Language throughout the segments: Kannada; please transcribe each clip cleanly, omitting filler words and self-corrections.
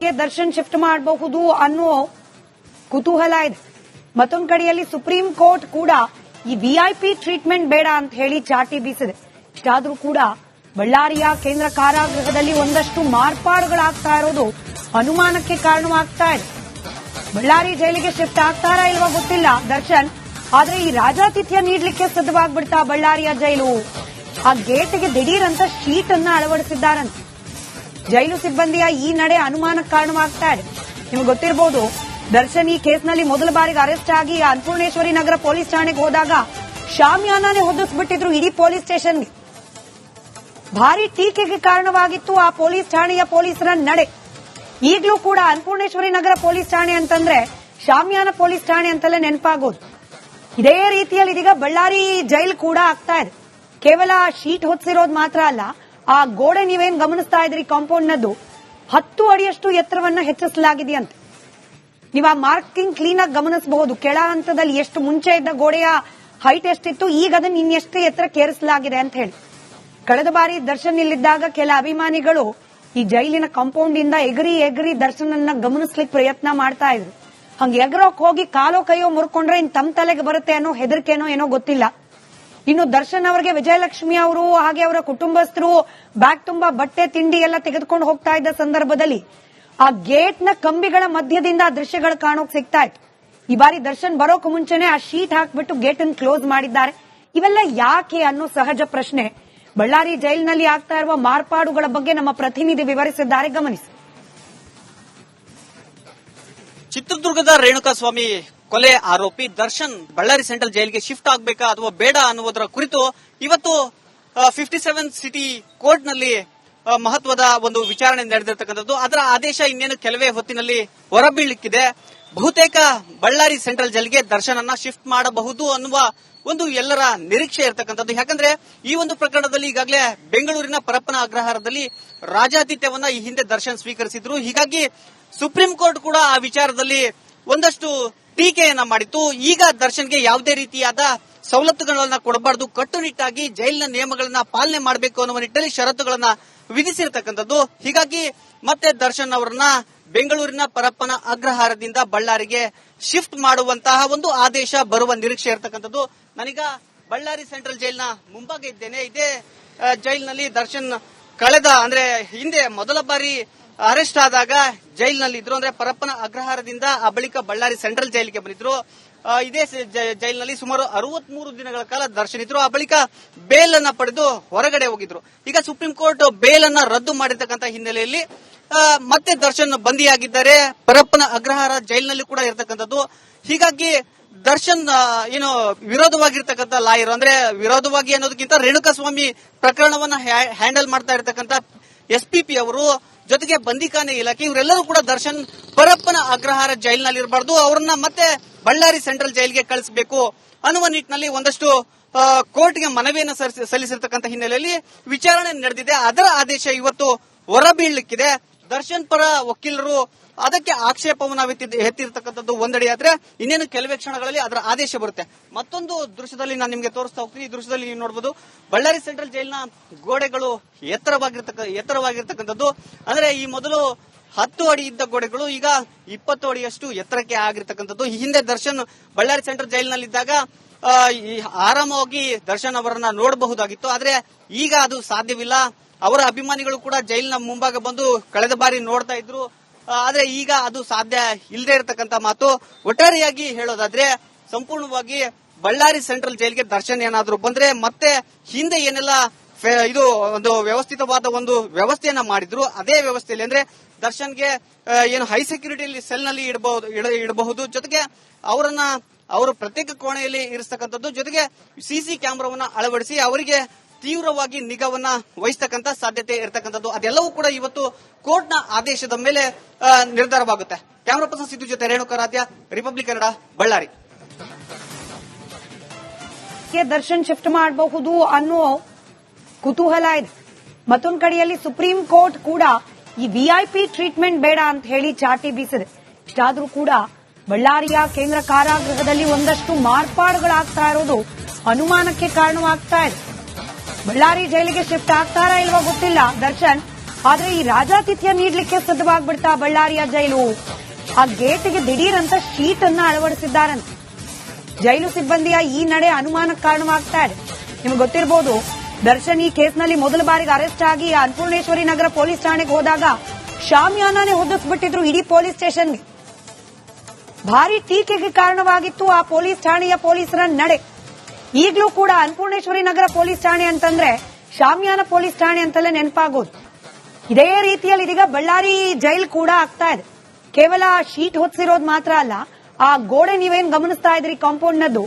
ದರ್ಶನ್ ಶಿಫ್ಟ್ ಮಾಡಬಹುದು ಅನ್ನೋ ಕುತೂಹಲ ಇದೆ. ಮತ್ತೊಂದು ಕಡೆಯಲ್ಲಿ ಸುಪ್ರೀಂ ಕೋರ್ಟ್ ಕೂಡ ಈ ವಿಐಪಿ ಟ್ರೀಟ್ಮೆಂಟ್ ಬೇಡ ಅಂತ ಹೇಳಿ ಚಾಟಿ ಬೀಸಿದೆ. ಇಷ್ಟಾದ್ರೂ ಕೂಡ ಬಳ್ಳಾರಿಯ ಕೇಂದ್ರ ಕಾರಾಗೃಹದಲ್ಲಿ ಒಂದಷ್ಟು ಮಾರ್ಪಾಡುಗಳಾಗ್ತಾ ಇರೋದು ಅನುಮಾನಕ್ಕೆ ಕಾರಣವಾಗ್ತಾ ಇದೆ. ಬಳ್ಳಾರಿ ಜೈಲಿಗೆ ಶಿಫ್ಟ್ ಆಗ್ತಾರಾ ಇಲ್ವಾ ಗೊತ್ತಿಲ್ಲ ದರ್ಶನ್, ಆದ್ರೆ ಈ ರಾಜಾತಿಥ್ಯ ನೀಡಲಿಕ್ಕೆ ಸಿದ್ಧವಾಗ್ಬಿಡ್ತಾ ಬಳ್ಳಾರಿಯ ಜೈಲು. ಆ ಗೇಟ್ಗೆ ದಿಢೀರ್ ಅಂತ ಶೀಟ್ ಅನ್ನ ಅಳವಡಿಸಿದ್ದಾರಂತೆ. ಜೈಲು ಸಿಬ್ಬಂದಿಯ ಈ ನಡೆ ಅನುಮಾನಕ್ಕೆ ಕಾರಣವಾಗ್ತಾ ಇದೆ. ನಿಮ್ಗೆ ಗೊತ್ತಿರಬಹುದು, ದರ್ಶನ್ ಈ ಕೇಸ್ನಲ್ಲಿ ಮೊದಲ ಬಾರಿಗೆ ಅರೆಸ್ಟ್ ಆಗಿ ಅನ್ನಪೂರ್ಣೇಶ್ವರಿ ನಗರ ಪೊಲೀಸ್ ಠಾಣೆಗೆ ಹೋದಾಗ ಶಾಮಿಯಾನಾನೇ ಹೊದಿಸ್ಬಿಟ್ಟಿದ್ರು ಇಡೀ ಪೊಲೀಸ್ ಸ್ಟೇಷನ್ಗೆ. ಭಾರಿ ಟೀಕೆಗೆ ಕಾರಣವಾಗಿತ್ತು ಆ ಪೊಲೀಸ್ ಠಾಣೆಯ ಪೊಲೀಸರ ನಡೆ. ಈಗಲೂ ಕೂಡ ಅನ್ನಪೂರ್ಣೇಶ್ವರಿ ನಗರ ಪೊಲೀಸ್ ಠಾಣೆ ಅಂತಂದ್ರೆ ಶಾಮಿಯಾನ ಪೊಲೀಸ್ ಠಾಣೆ ಅಂತಲೇ ನೆನಪಾಗೋದು. ಇದೇ ರೀತಿಯಲ್ಲಿ ಇದೀಗ ಬಳ್ಳಾರಿ ಜೈಲ್ ಕೂಡ ಆಗ್ತಾ ಇದೆ. ಕೇವಲ ಶೀಟ್ ಹೊತ್ತಿರೋದು ಮಾತ್ರ ಅಲ್ಲ, ಆ ಗೋಡೆ ನೀವೇನ್ ಗಮನಿಸ್ತಾ ಇದ್ರಿ ಕಾಂಪೌಂಡ್ ನದ್ದು 10 ಅಡಿಯಷ್ಟು ಎತ್ತರವನ್ನ ಹೆಚ್ಚಿಸಲಾಗಿದೆಯಂತೆ. ನೀವು ಆ ಮಾರ್ಕಿಂಗ್ ಕ್ಲೀನ್ ಆಗಿ ಗಮನಿಸಬಹುದು. ಕೆಳ ಹಂತದಲ್ಲಿ ಎಷ್ಟು ಮುಂಚೆ ಇದ್ದ ಗೋಡೆಯ ಹೈಟ್ ಎಷ್ಟಿತ್ತು, ಈಗ ಅದನ್ನ ಇನ್ನೆಷ್ಟು ಎತ್ತರಕ್ಕೆ ಏರಿಸಲಾಗಿದೆ ಅಂತ ಹೇಳಿ. ಕಳೆದ ಬಾರಿ ದರ್ಶನ್ ಇಲ್ಲಿದ್ದಾಗ ಕೆಲ ಅಭಿಮಾನಿಗಳು ಈ ಜೈಲಿನ ಕಾಂಪೌಂಡ್ ಇಂದ ಎಗರಿ ದರ್ಶನನ್ನ ಗಮನಿಸ್ಲಿಕ್ಕೆ ಪ್ರಯತ್ನ ಮಾಡ್ತಾ ಇದ್ರು. ಹಂಗೆ ಎಗರೋಕ್ ಹೋಗಿ ಕಾಲೋ ಕೈಯೋ ಮುರ್ಕೊಂಡ್ರೆ ಇನ್ ತಮ್ಮ ತಲೆಗೆ ಬರುತ್ತೆ ಅನ್ನೋ ಹೆದರಿಕೆನೋ ಏನೋ ಗೊತ್ತಿಲ್ಲ. ಇನ್ನು ದರ್ಶನ್ ಅವರಿಗೆ ವಿಜಯಲಕ್ಷ್ಮಿ ಅವರು ಹಾಗೆ ಅವರ ಕುಟುಂಬಸ್ಥರು ಬ್ಯಾಗ್ ತುಂಬಾ ಬಟ್ಟೆ ತಿಂಡಿ ಎಲ್ಲ ತೆಗೆದುಕೊಂಡು ಹೋಗ್ತಾ ಇದ್ದ ಸಂದರ್ಭದಲ್ಲಿ ಆ ಗೇಟ್ ನ ಕಂಬಿಗಳ ಮಧ್ಯದಿಂದ ಆ ದೃಶ್ಯಗಳು ಕಾಣೋಕ್ ಸಿಗ್ತಾ ಇತ್ತು. ಈ ಬಾರಿ ದರ್ಶನ್ ಬರೋಕ್ ಮುಂಚೆನೆ ಆ ಶೀಟ್ ಹಾಕ್ಬಿಟ್ಟು ಗೇಟ್ ಅನ್ನು ಕ್ಲೋಸ್ ಮಾಡಿದ್ದಾರೆ. ಇವೆಲ್ಲ ಯಾಕೆ ಅನ್ನೋ ಸಹಜ ಪ್ರಶ್ನೆ. ಬಳ್ಳಾರಿ ಜೈಲಿನಲ್ಲಿ ಆಗ್ತಾ ಇರುವ ಮಾರ್ಪಾಡುಗಳ ಬಗ್ಗೆ ನಮ್ಮ ಪ್ರತಿನಿಧಿ ವಿವರಿಸಿದ್ದಾರೆ, ಗಮನಿಸಿ. ಚಿತ್ರದುರ್ಗದ ರೇಣುಕಾಸ್ವಾಮಿ ಕೊಲೆ ಆರೋಪಿ ದರ್ಶನ್ ಬಳ್ಳಾರಿ ಸೆಂಟ್ರಲ್ ಜೈಲಿಗೆ ಶಿಫ್ಟ್ ಆಗಬೇಕಾ ಅಥವಾ ಬೇಡ ಅನ್ನುವುದರ ಕುರಿತು ಇವತ್ತು 57 ಸಿಟಿ ಕೋರ್ಟ್ ನಲ್ಲಿ ಮಹತ್ವದ ಒಂದು ವಿಚಾರಣೆ ನಡೆದಿರತಕ್ಕಂಥದ್ದು. ಅದರ ಆದೇಶ ಇನ್ನೇನು ಕೆಲವೇ ಹೊತ್ತಿನಲ್ಲಿ ಹೊರಬೀಳಲಿಕ್ಕಿದೆ. ಬಹುತೇಕ ಬಳ್ಳಾರಿ ಸೆಂಟ್ರಲ್ ಜೈಲಿಗೆ ದರ್ಶನ್ ಅನ್ನ ಶಿಫ್ಟ್ ಮಾಡಬಹುದು ಅನ್ನುವ ಒಂದು ಎಲ್ಲರ ನಿರೀಕ್ಷೆ ಇರತಕ್ಕಂಥದ್ದು. ಯಾಕಂದ್ರೆ ಈ ಒಂದು ಪ್ರಕರಣದಲ್ಲಿ ಈಗಾಗಲೇ ಬೆಂಗಳೂರಿನ ಪರಪ್ಪನ ಅಗ್ರಹಾರದಲ್ಲಿ ರಾಜಾತಿಥ್ಯವನ್ನ ಈ ಹಿಂದೆ ದರ್ಶನ್ ಸ್ವೀಕರಿಸಿದ್ರು. ಹೀಗಾಗಿ ಸುಪ್ರೀಂ ಕೋರ್ಟ್ ಕೂಡ ಆ ವಿಚಾರದಲ್ಲಿ ಒಂದಷ್ಟು ಟೀಕೆಯನ್ನ ಮಾಡಿತ್ತು. ಈಗ ದರ್ಶನ್ಗೆ ಯಾವುದೇ ರೀತಿಯಾದ ಸವಲತ್ತುಗಳನ್ನ ಕೊಡಬಾರದು, ಕಟ್ಟುನಿಟ್ಟಾಗಿ ಜೈಲಿನ ನಿಯಮಗಳನ್ನ ಪಾಲನೆ ಮಾಡಬೇಕು ಅನ್ನುವ ನಿಟ್ಟಿನಲ್ಲಿ ಷರತ್ತುಗಳನ್ನ ವಿಧಿಸಿರತಕ್ಕಂಥದ್ದು. ಹೀಗಾಗಿ ಮತ್ತೆ ದರ್ಶನ್ ಅವರನ್ನ ಬೆಂಗಳೂರಿನ ಪರಪ್ಪನ ಅಗ್ರಹಾರದಿಂದ ಬಳ್ಳಾರಿಗೆ ಶಿಫ್ಟ್ ಮಾಡುವಂತಹ ಒಂದು ಆದೇಶ ಬರುವ ನಿರೀಕ್ಷೆ ಇರತಕ್ಕಂಥದ್ದು. ನಾನೀಗ ಬಳ್ಳಾರಿ ಸೆಂಟ್ರಲ್ ಜೈಲಿನ ಮುಂಭಾಗ ಇದ್ದೇನೆ. ಇದೇ ಜೈಲಿನಲ್ಲಿ ದರ್ಶನ್ ಅಂದ್ರೆ ಹಿಂದೆ ಮೊದಲ ಬಾರಿ ಅರೆಸ್ಟ್ ಆದಾಗ ಜೈಲಿನಲ್ಲಿ ಇದ್ರು. ಅಂದ್ರೆ ಪರಪ್ಪನ ಅಗ್ರಹಾರದಿಂದ ಆ ಬಳಿಕ ಬಳ್ಳಾರಿ ಸೆಂಟ್ರಲ್ ಜೈಲಿಗೆ ಬಂದಿದ್ರು. ಇದೇ ಜೈಲಿನಲ್ಲಿ ಸುಮಾರು 63 ದಿನಗಳ ಕಾಲ ದರ್ಶನ್ ಇದ್ರು. ಆ ಬಳಿಕ ಬೇಲ್ ಅನ್ನ ಪಡೆದು ಹೊರಗಡೆ ಹೋಗಿದ್ರು. ಈಗ ಸುಪ್ರೀಂ ಕೋರ್ಟ್ ಬೇಲ್ ಅನ್ನ ರದ್ದು ಮಾಡಿರ್ತಕ್ಕಂಥ ಹಿನ್ನೆಲೆಯಲ್ಲಿ ಮತ್ತೆ ದರ್ಶನ್ ಬಂದಿಯಾಗಿದ್ದಾರೆ. ಪರಪ್ಪನ ಅಗ್ರಹಾರ ಜೈಲಿನಲ್ಲಿ ಕೂಡ ಇರತಕ್ಕಂಥದ್ದು. ಹೀಗಾಗಿ ದರ್ಶನ್ ಏನು ವಿರೋಧವಾಗಿರ್ತಕ್ಕಂಥ ಲಾಯರ್, ಅಂದ್ರೆ ವಿರೋಧವಾಗಿ ಅನ್ನೋದಕ್ಕಿಂತ ರೇಣುಕಾಸ್ವಾಮಿ ಪ್ರಕರಣವನ್ನ ಹ್ಯಾಂಡಲ್ ಮಾಡ್ತಾ ಇರತಕ್ಕಂಥ SPP ಅವರು, ಜೊತೆಗೆ ಬಂದಿಖಾನೆ ಇಲಾಖೆ, ಇವರೆಲ್ಲರೂ ಕೂಡ ದರ್ಶನ್ ಪರಪ್ಪನ ಅಗ್ರಹಾರ ಜೈಲಿನಲ್ಲಿ ಇರಬಾರ್ದು, ಅವರನ್ನ ಮತ್ತೆ ಬಳ್ಳಾರಿ ಸೆಂಟ್ರಲ್ ಜೈಲಿಗೆ ಕಳಿಸಬೇಕು ಅನ್ನುವ ನಿಟ್ಟಿನಲ್ಲಿ ಒಂದಷ್ಟು ಕೋರ್ಟ್ಗೆ ಮನವಿಯನ್ನು ಸಲ್ಲಿಸಿರ್ತಕ್ಕಂಥ ಹಿನ್ನೆಲೆಯಲ್ಲಿ ವಿಚಾರಣೆ ನಡೆದಿದೆ. ಅದರ ಆದೇಶ ಇವತ್ತು ಹೊರಬೀಳಲಿಕ್ಕಿದೆ. ದರ್ಶನ್ ಪರ ವಕೀಲರು ಅದಕ್ಕೆ ಆಕ್ಷೇಪವನ್ನು ಎತ್ತಿರ್ತಕ್ಕಂಥದ್ದು ಒಂದೆಡೆ ಆದ್ರೆ, ಇನ್ನೇನು ಕೆಲವೇ ಕ್ಷಣಗಳಲ್ಲಿ ಅದರ ಆದೇಶ ಬರುತ್ತೆ. ಮತ್ತೊಂದು ದೃಶ್ಯದಲ್ಲಿ ನಾನು ನಿಮಗೆ ತೋರಿಸ್ತಾ ಹೋಗ್ತೀನಿ. ಈ ದೃಶ್ಯದಲ್ಲಿ ನೀವು ನೋಡಬಹುದು, ಬಳ್ಳಾರಿ ಸೆಂಟ್ರಲ್ ಜೈಲಿನ ಗೋಡೆಗಳು ಎತ್ತರವಾಗಿರ್ತಕ್ಕಂಥದ್ದು. ಅಂದ್ರೆ ಈ ಮೊದಲು 10 ಅಡಿ ಇದ್ದ ಗೋಡೆಗಳು ಈಗ 20 ಅಡಿಯಷ್ಟು ಎತ್ತರಕ್ಕೆ ಆಗಿರ್ತಕ್ಕಂಥದ್ದು. ಈ ಹಿಂದೆ ದರ್ಶನ್ ಬಳ್ಳಾರಿ ಸೆಂಟ್ರಲ್ ಜೈಲಿನಲ್ಲಿದ್ದಾಗ ಆರಾಮವಾಗಿ ದರ್ಶನ್ ಅವರನ್ನ ನೋಡಬಹುದಾಗಿತ್ತು. ಆದ್ರೆ ಈಗ ಅದು ಸಾಧ್ಯವಿಲ್ಲ. ಅವರ ಅಭಿಮಾನಿಗಳು ಕೂಡ ಜೈಲಿನ ಮುಂಭಾಗ ಬಂದು ಕಳೆದ ಬಾರಿ ನೋಡ್ತಾ ಇದ್ರು. ಆದ್ರೆ ಈಗ ಅದು ಸಾಧ್ಯ ಇಲ್ಲದೆ ಇರತಕ್ಕಂತ ಮಾತು. ಒಟ್ಟಾರೆಯಾಗಿ ಹೇಳೋದಾದ್ರೆ ಸಂಪೂರ್ಣವಾಗಿ ಬಳ್ಳಾರಿ ಸೆಂಟ್ರಲ್ ಜೈಲಿಗೆ ದರ್ಶನ್ ಏನಾದ್ರು ಬಂದ್ರೆ ಮತ್ತೆ ಹಿಂದೆ ಏನೆಲ್ಲ ಇದು ಒಂದು ವ್ಯವಸ್ಥಿತವಾದ ಒಂದು ವ್ಯವಸ್ಥೆಯನ್ನ ಮಾಡಿದ್ರು, ಅದೇ ವ್ಯವಸ್ಥೆಯಲ್ಲಿ ಅಂದ್ರೆ ದರ್ಶನ್ಗೆ ಏನು ಹೈ ಸೆಕ್ಯೂರಿಟಿ ಸೆಲ್ ನಲ್ಲಿ ಇಡಬಹುದು, ಜೊತೆಗೆ ಅವರು ಪ್ರತ್ಯೇಕ ಕೋಣೆಯಲ್ಲಿ ಇರಿಸತಕ್ಕಂಥದ್ದು, ಜೊತೆಗೆ ಸಿಸಿ ಕ್ಯಾಮೆರಾವನ್ನ ಅಳವಡಿಸಿ ಅವರಿಗೆ ತೀವ್ರವಾಗಿ ನಿಗಾವನ್ನ ವಹಿಸತಕ್ಕಂತ ಸಾಧ್ಯತೆ ಇರತಕ್ಕಂಥದ್ದು. ಅದೆಲ್ಲವೂ ಕೂಡ ಇವತ್ತು ಕೋರ್ಟ್ನ ಆದೇಶದ ಮೇಲೆ ನಿರ್ಧಾರವಾಗುತ್ತೆ. ಕ್ಯಾಮರಾ ಪರ್ಸನ್ ಸಿದ್ದು ಜೊತೆ ರೇಣುಕಾರಾಧ್ಯ, ರಿಪಬ್ಲಿಕ್ ಕನ್ನಡ, ಬಳ್ಳಾರಿ. ದರ್ಶನ್ ಶಿಫ್ಟ್ ಮಾಡಬಹುದು ಅನ್ನೋ ಕುತೂಹಲ ಇದೆ. ಮತ್ತೊಂದು ಕಡೆಯಲ್ಲಿ ಸುಪ್ರೀಂ ಕೋರ್ಟ್ ಕೂಡ ಈ ವಿಐಪಿ ಟ್ರೀಟ್ಮೆಂಟ್ ಬೇಡ ಅಂತ ಹೇಳಿ ಚಾಟಿ ಬೀಸಿದೆ. ಇಷ್ಟಾದ್ರೂ ಕೂಡ ಬಳ್ಳಾರಿಯ ಕೇಂದ್ರ ಕಾರಾಗೃಹದಲ್ಲಿ ಒಂದಷ್ಟು ಮಾರ್ಪಾಡುಗಳಾಗ್ತಾ ಇರೋದು ಅನುಮಾನಕ್ಕೆ ಕಾರಣವಾಗ್ತಾ ಇದೆ. ಬಳ್ಳಾರಿ ಜೈಲಿಗೆ ಶಿಫ್ಟ್ ಆಗ್ತಾರಾ ಇಲ್ವಾ ಗೊತ್ತಿಲ್ಲ ದರ್ಶನ್, ಆದ್ರೆ ಈ ರಾಜಾತಿಥ್ಯ ನೀಡ್ಲಿಕ್ಕೆ ಸಿದ್ಧವಾಗ್ಬಿಡ್ತಾ ಬಳ್ಳಾರಿಯ ಜೈಲು. ಆ ಗೇಟ್ಗೆ ದಿಢೀರ್ ಅಂತ ಶೀಟ್ ಅನ್ನ ಅಳವಡಿಸಿದ್ದಾರಂತೆ. ಜೈಲು ಸಿಬ್ಬಂದಿಯ ಈ ನಡೆ ಅನುಮಾನಕ್ಕೆ ಕಾರಣವಾಗ್ತಾ ಇದೆ. ನಿಮ್ಗೆ ಗೊತ್ತಿರಬಹುದು, ದರ್ಶನ್ ಈ ಕೇಸ್ನಲ್ಲಿ ಮೊದಲ ಬಾರಿಗೆ ಅರೆಸ್ಟ್ ಆಗಿ ಅನ್ನಪೂರ್ಣೇಶ್ವರಿ ನಗರ ಪೊಲೀಸ್ ಠಾಣೆಗೆ ಹೋದಾಗ ಶಾಮಿಯಾನಾನೇ ಹೊದಿಸ್ಬಿಟ್ಟಿದ್ರು ಇಡೀ ಪೊಲೀಸ್ ಸ್ಟೇಷನ್ಗೆ. ಭಾರಿ ಟೀಕೆಗೆ ಕಾರಣವಾಗಿತ್ತು ಆ ಪೊಲೀಸ್ ಠಾಣೆಯ ಪೊಲೀಸರ ನಡೆ. ಈಗಲೂ ಕೂಡ ಅನ್ನಪೂರ್ಣೇಶ್ವರಿ ನಗರ ಪೊಲೀಸ್ ಠಾಣೆ ಅಂತಂದ್ರೆ ಶಾಮಿಯಾನ ಪೊಲೀಸ್ ಠಾಣೆ ಅಂತಲೇ ನೆನಪಾಗೋದು. ಇದೇ ರೀತಿಯಲ್ಲಿ ಇದೀಗ ಬಳ್ಳಾರಿ ಜೈಲ್ ಕೂಡ ಆಗ್ತಾ ಇದೆ. ಕೇವಲ ಶೀಟ್ ಹೊತ್ತಿರೋದು ಮಾತ್ರ ಅಲ್ಲ, ಆ ಗೋಡೆ ನೀವೇನ್ ಗಮನಿಸ್ತಾ ಇದ್ರಿ ಕಾಂಪೌಂಡ್ನದ್ದು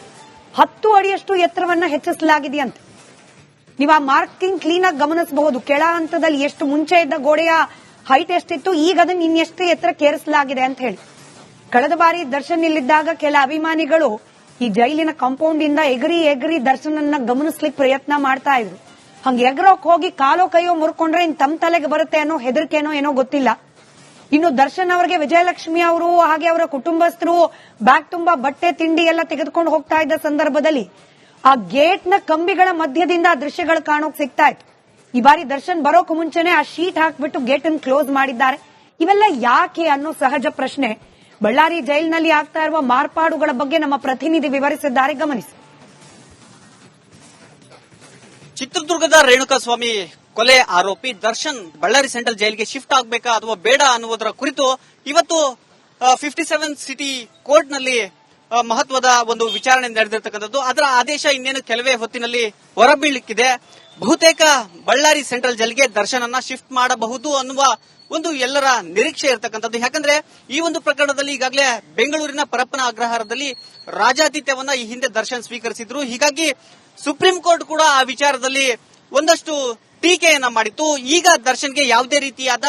10 ಅಡಿಯಷ್ಟು ಎತ್ತರವನ್ನ ಹೆಚ್ಚಿಸಲಾಗಿದೆಯಂತೆ. ನೀವು ಆ ಮಾರ್ಕಿಂಗ್ ಕ್ಲೀನ್ ಆಗಿ ಗಮನಿಸಬಹುದು. ಕೆಳ ಹಂತದಲ್ಲಿ ಎಷ್ಟು ಮುಂಚೆ ಇದ್ದ ಗೋಡೆಯ ಹೈಟ್ ಎಷ್ಟಿತ್ತು, ಈಗ ಅದನ್ನ ಇನ್ನೆಷ್ಟು ಎತ್ತರಕ್ಕೆ ಏರಿಸಲಾಗಿದೆ ಅಂತ ಹೇಳಿ. ಕಳೆದ ಬಾರಿ ದರ್ಶನ್ ಇಲ್ಲಿದ್ದಾಗ ಕೆಲ ಅಭಿಮಾನಿಗಳು ಈ ಜೈಲಿನ ಕಾಂಪೌಂಡ್ ಇಂದ ಎಗರಿ ದರ್ಶನನ್ನ ಗಮನಿಸ್ಲಿಕ್ಕೆ ಪ್ರಯತ್ನ ಮಾಡ್ತಾ ಇದ್ರು. ಹಂಗ ಎಗರೋಕ್ ಹೋಗಿ ಕಾಲೋ ಕೈಯೋ ಮುರ್ಕೊಂಡ್ರೆ ಇನ್ ತಮ್ಮ ತಲೆಗೆ ಬರುತ್ತೆ ಅನ್ನೋ ಹೆದರಿಕೆನೋ ಏನೋ ಗೊತ್ತಿಲ್ಲ. ಇನ್ನು ದರ್ಶನ್ ಅವರಿಗೆ ವಿಜಯಲಕ್ಷ್ಮಿ ಅವರು ಹಾಗೆ ಅವರ ಕುಟುಂಬಸ್ಥರು ಬ್ಯಾಗ್ ತುಂಬಾ ಬಟ್ಟೆ ತಿಂಡಿ ಎಲ್ಲ ತೆಗೆದುಕೊಂಡು ಹೋಗ್ತಾ ಇದ್ದ ಸಂದರ್ಭದಲ್ಲಿ ಆ ಗೇಟ್ನ ಕಂಬಿಗಳ ಮಧ್ಯದಿಂದ ಆ ದೃಶ್ಯಗಳು ಕಾಣೋಕ್ ಸಿಗ್ತಾ ಇತ್ತು. ಈ ಬಾರಿ ದರ್ಶನ್ ಬರೋಕ್ ಮುಂಚೆನೆ ಆ ಶೀಟ್ ಹಾಕ್ಬಿಟ್ಟು ಗೇಟ್ ಅನ್ನು ಕ್ಲೋಸ್ ಮಾಡಿದ್ದಾರೆ. ಇವೆಲ್ಲ ಯಾಕೆ ಅನ್ನೋ ಸಹಜ ಪ್ರಶ್ನೆ. ಬಳ್ಳಾರಿ ಜೈಲಿನಲ್ಲಿ ಆಗ್ತಾ ಇರುವ ಮಾರ್ಪಾಡುಗಳ ಬಗ್ಗೆ ನಮ್ಮ ಪ್ರತಿನಿಧಿ ವಿವರಿಸಿದ್ದಾರೆ, ಗಮನಿಸಿ. ಚಿತ್ರದುರ್ಗದ ರೇಣುಕಾಸ್ವಾಮಿ ಕೊಲೆ ಆರೋಪಿ ದರ್ಶನ್ ಬಳ್ಳಾರಿ ಸೆಂಟ್ರಲ್ ಜೈಲಿಗೆ ಶಿಫ್ಟ್ ಆಗಬೇಕಾ ಅಥವಾ ಬೇಡ ಅನ್ನುವುದರ ಕುರಿತು ಇವತ್ತು 57 ಸಿಟಿ ಕೋರ್ಟ್ನಲ್ಲಿ ಮಹತ್ವದ ಒಂದು ವಿಚಾರಣೆ ನಡೆದಿರತಕ್ಕಂಥದ್ದು. ಅದರ ಆದೇಶ ಇನ್ನೇನು ಕೆಲವೇ ಹೊತ್ತಿನಲ್ಲಿ ಹೊರಬೀಳಲಿಕ್ಕಿದೆ. ಬಹುತೇಕ ಬಳ್ಳಾರಿ ಸೆಂಟ್ರಲ್ ಜೈಲಿಗೆ ದರ್ಶನ್ ಅನ್ನ ಶಿಫ್ಟ್ ಮಾಡಬಹುದು ಅನ್ನುವ ಒಂದು ಎಲ್ಲರ ನಿರೀಕ್ಷೆ ಇರತಕ್ಕಂಥದ್ದು. ಯಾಕಂದ್ರೆ ಈ ಒಂದು ಪ್ರಕರಣದಲ್ಲಿ ಈಗಾಗಲೇ ಬೆಂಗಳೂರಿನ ಪರಪ್ಪನ ಅಗ್ರಹಾರದಲ್ಲಿ ರಾಜಾತಿಥ್ಯವನ್ನ ಈ ಹಿಂದೆ ದರ್ಶನ್ ಸ್ವೀಕರಿಸಿದ್ರು. ಹೀಗಾಗಿ ಸುಪ್ರೀಂ ಕೋರ್ಟ್ ಕೂಡ ಆ ವಿಚಾರದಲ್ಲಿ ಒಂದಷ್ಟು ಟೀಕೆಯನ್ನ ಮಾಡಿತ್ತು. ಈಗ ದರ್ಶನ್ಗೆ ಯಾವುದೇ ರೀತಿಯಾದ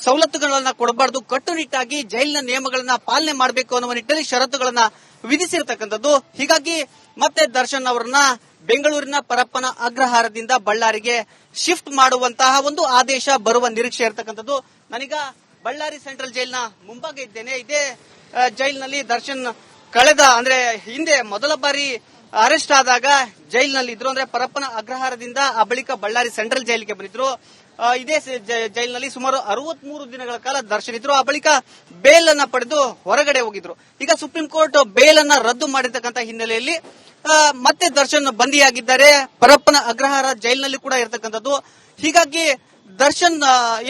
ಸವಲತ್ತುಗಳನ್ನ ಕೊಡಬಾರದು, ಕಟ್ಟುನಿಟ್ಟಾಗಿ ಜೈಲಿನ ನಿಯಮಗಳನ್ನ ಪಾಲನೆ ಮಾಡಬೇಕು ಅನ್ನುವ ನಿಟ್ಟಿನಲ್ಲಿ ಷರತ್ತುಗಳನ್ನ ವಿಧಿಸಿರತಕ್ಕಂಥದ್ದು. ಹೀಗಾಗಿ ಮತ್ತೆ ದರ್ಶನ್ ಅವರನ್ನ ಬೆಂಗಳೂರಿನ ಪರಪ್ಪನ ಅಗ್ರಹಾರದಿಂದ ಬಳ್ಳಾರಿಗೆ ಶಿಫ್ಟ್ ಮಾಡುವಂತಹ ಒಂದು ಆದೇಶ ಬರುವ ನಿರೀಕ್ಷೆ ಇರತಕ್ಕಂಥದ್ದು. ನಾನೀಗ ಬಳ್ಳಾರಿ ಸೆಂಟ್ರಲ್ ಜೈಲಿನ ಮುಂಭಾಗ ಇದ್ದೇನೆ. ಇದೇ ಜೈಲಿನಲ್ಲಿ ದರ್ಶನ್ ಹಿಂದೆ ಮೊದಲ ಬಾರಿ ಅರೆಸ್ಟ್ ಆದಾಗ ಜೈಲಿನಲ್ಲಿ ಇದ್ರು. ಅಂದ್ರೆ ಪರಪ್ಪನ ಅಗ್ರಹಾರದಿಂದ ಆ ಬಳಿಕ ಬಳ್ಳಾರಿ ಸೆಂಟ್ರಲ್ ಜೈಲಿಗೆ ಬಂದಿದ್ರು. ಇದೇ ಜೈಲಿನಲ್ಲಿ ಸುಮಾರು 63 ದಿನಗಳ ಕಾಲ ದರ್ಶನ್ ಇದ್ರು. ಆ ಬಳಿಕ ಬೇಲ್ ಅನ್ನ ಪಡೆದು ಹೊರಗಡೆ ಹೋಗಿದ್ರು. ಈಗ ಸುಪ್ರೀಂ ಕೋರ್ಟ್ ಬೇಲ್ ಅನ್ನ ರದ್ದು ಮಾಡಿರ್ತಕ್ಕಂಥ ಹಿನ್ನೆಲೆಯಲ್ಲಿ ಮತ್ತೆ ದರ್ಶನ್ ಬಂದಿಯಾಗಿದ್ದಾರೆ. ಪರಪ್ಪನ ಅಗ್ರಹಾರ ಜೈಲಿನಲ್ಲಿ ಕೂಡ ಇರತಕ್ಕಂಥದ್ದು. ಹೀಗಾಗಿ ದರ್ಶನ್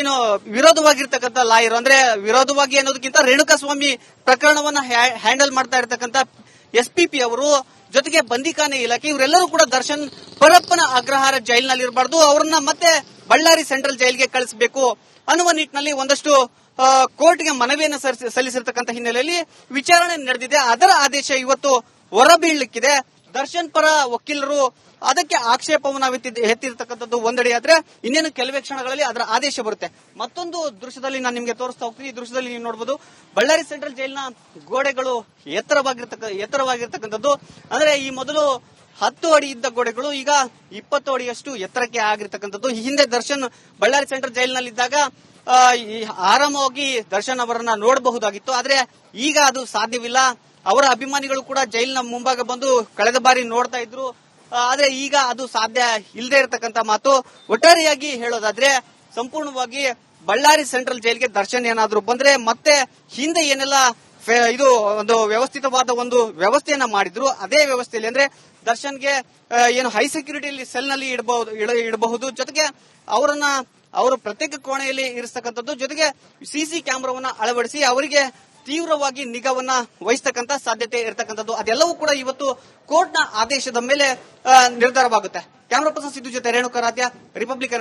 ಏನು ವಿರೋಧವಾಗಿರ್ತಕ್ಕಂಥ ಲಾಯರ್, ಅಂದ್ರೆ ವಿರೋಧವಾಗಿ ಅನ್ನೋದಕ್ಕಿಂತ ರೇಣುಕಾಸ್ವಾಮಿ ಪ್ರಕರಣವನ್ನ ಹ್ಯಾಂಡಲ್ ಮಾಡ್ತಾ ಇರತಕ್ಕಂಥ SPP ಅವರು, ಜೊತೆಗೆ ಬಂದಿಖಾನೆ ಇಲಾಖೆ, ಇವರೆಲ್ಲರೂ ಕೂಡ ದರ್ಶನ್ ಪರಪ್ಪನ ಅಗ್ರಹಾರ ಜೈಲಿನಲ್ಲಿ ಇರಬಾರ್ದು, ಅವರನ್ನ ಮತ್ತೆ ಬಳ್ಳಾರಿ ಸೆಂಟ್ರಲ್ ಜೈಲ್ಗೆ ಕಳಿಸಬೇಕು ಅನ್ನುವ ನಿಟ್ಟಿನಲ್ಲಿ ಒಂದಷ್ಟು ಕೋರ್ಟ್ಗೆ ಮನವಿಯನ್ನು ಸಲ್ಲಿಸಿರ್ತಕ್ಕಂಥ ಹಿನ್ನೆಲೆಯಲ್ಲಿ ವಿಚಾರಣೆ ನಡೆದಿದೆ. ಅದರ ಆದೇಶ ಇವತ್ತು ಹೊರಬೀಳಲಿಕ್ಕಿದೆ. ದರ್ಶನ್ ಪರ ವಕೀಲರು ಅದಕ್ಕೆ ಆಕ್ಷೇಪವನ್ನು ಎತ್ತಿರ್ತಕ್ಕಂಥದ್ದು ಒಂದೆಡೆ ಆದ್ರೆ, ಇನ್ನೇನು ಕೆಲವೇ ಕ್ಷಣಗಳಲ್ಲಿ ಅದರ ಆದೇಶ ಬರುತ್ತೆ. ಮತ್ತೊಂದು ದೃಶ್ಯದಲ್ಲಿ ನಾನು ನಿಮಗೆ ತೋರಿಸ್ತಾ ಹೋಗ್ತೀನಿ. ಈ ದೃಶ್ಯದಲ್ಲಿ ನೀವು ನೋಡಬಹುದು ಬಳ್ಳಾರಿ ಸೆಂಟ್ರಲ್ ಜೈಲಿನ ಗೋಡೆಗಳು ಎತ್ತರವಾಗಿರ್ತಕ್ಕಂಥದ್ದು. ಅಂದ್ರೆ ಈ ಮೊದಲು 10 ಅಡಿ ಇದ್ದ ಗೋಡೆಗಳು ಈಗ 20 ಅಡಿಯಷ್ಟು ಎತ್ತರಕ್ಕೆ ಆಗಿರ್ತಕ್ಕಂಥದ್ದು. ಈ ಹಿಂದೆ ದರ್ಶನ್ ಬಳ್ಳಾರಿ ಸೆಂಟ್ರಲ್ ಜೈಲಿನಲ್ಲಿದ್ದಾಗ ಆರಾಮವಾಗಿ ದರ್ಶನ್ ಅವರನ್ನ ನೋಡಬಹುದಾಗಿತ್ತು. ಆದ್ರೆ ಈಗ ಅದು ಸಾಧ್ಯವಿಲ್ಲ. ಅವರ ಅಭಿಮಾನಿಗಳು ಕೂಡ ಜೈಲಿನ ಮುಂಭಾಗ ಬಂದು ಕಳೆದ ಬಾರಿ ನೋಡ್ತಾ ಇದ್ರು. ಆದ್ರೆ ಈಗ ಅದು ಸಾಧ್ಯ ಇಲ್ಲದೆ ಇರತಕ್ಕಂತ ಮಾತು. ಒಟ್ಟಾರೆಯಾಗಿ ಹೇಳೋದಾದ್ರೆ ಸಂಪೂರ್ಣವಾಗಿ ಬಳ್ಳಾರಿ ಸೆಂಟ್ರಲ್ ಜೈಲ್ಗೆ ದರ್ಶನ್ ಏನಾದ್ರು ಬಂದ್ರೆ ಮತ್ತೆ ಹಿಂದೆ ಏನೆಲ್ಲ ಇದು ಒಂದು ವ್ಯವಸ್ಥಿತವಾದ ಒಂದು ವ್ಯವಸ್ಥೆಯನ್ನ ಮಾಡಿದ್ರು, ಅದೇ ವ್ಯವಸ್ಥೆಯಲ್ಲಿ ಅಂದ್ರೆ ದರ್ಶನ್ಗೆ ಏನು ಹೈ ಸೆಕ್ಯೂರಿಟಿ ಸೆಲ್ ನಲ್ಲಿ ಇಡಬಹುದು, ಜೊತೆಗೆ ಅವರು ಪ್ರತ್ಯೇಕ ಕೋಣೆಯಲ್ಲಿ ಇರಿಸತಕ್ಕಂಥದ್ದು, ಜೊತೆಗೆ CC ಕ್ಯಾಮೆರಾವನ್ನ ಅಳವಡಿಸಿ ಅವರಿಗೆ ತೀವ್ರವಾಗಿ ನಿಗಾವನ್ನ ವಹಿಸತಕ್ಕಂತ ಸಾಧ್ಯತೆ ಇರತಕ್ಕಂಥದ್ದು. ಅದೆಲ್ಲವೂ ಕೂಡ ಇವತ್ತು ಕೋರ್ಟ್ನ ಆದೇಶದ ಮೇಲೆ ನಿರ್ಧಾರವಾಗುತ್ತೆ. ಕ್ಯಾಮರಾ ಪರ್ಸನ್ ಸಿದ್ದು ಜೊತೆ ರೇಣುಕಾ ರಾಧ್ಯ, ರಿಪಬ್ಲಿಕ್ ಕನ್ನಡ.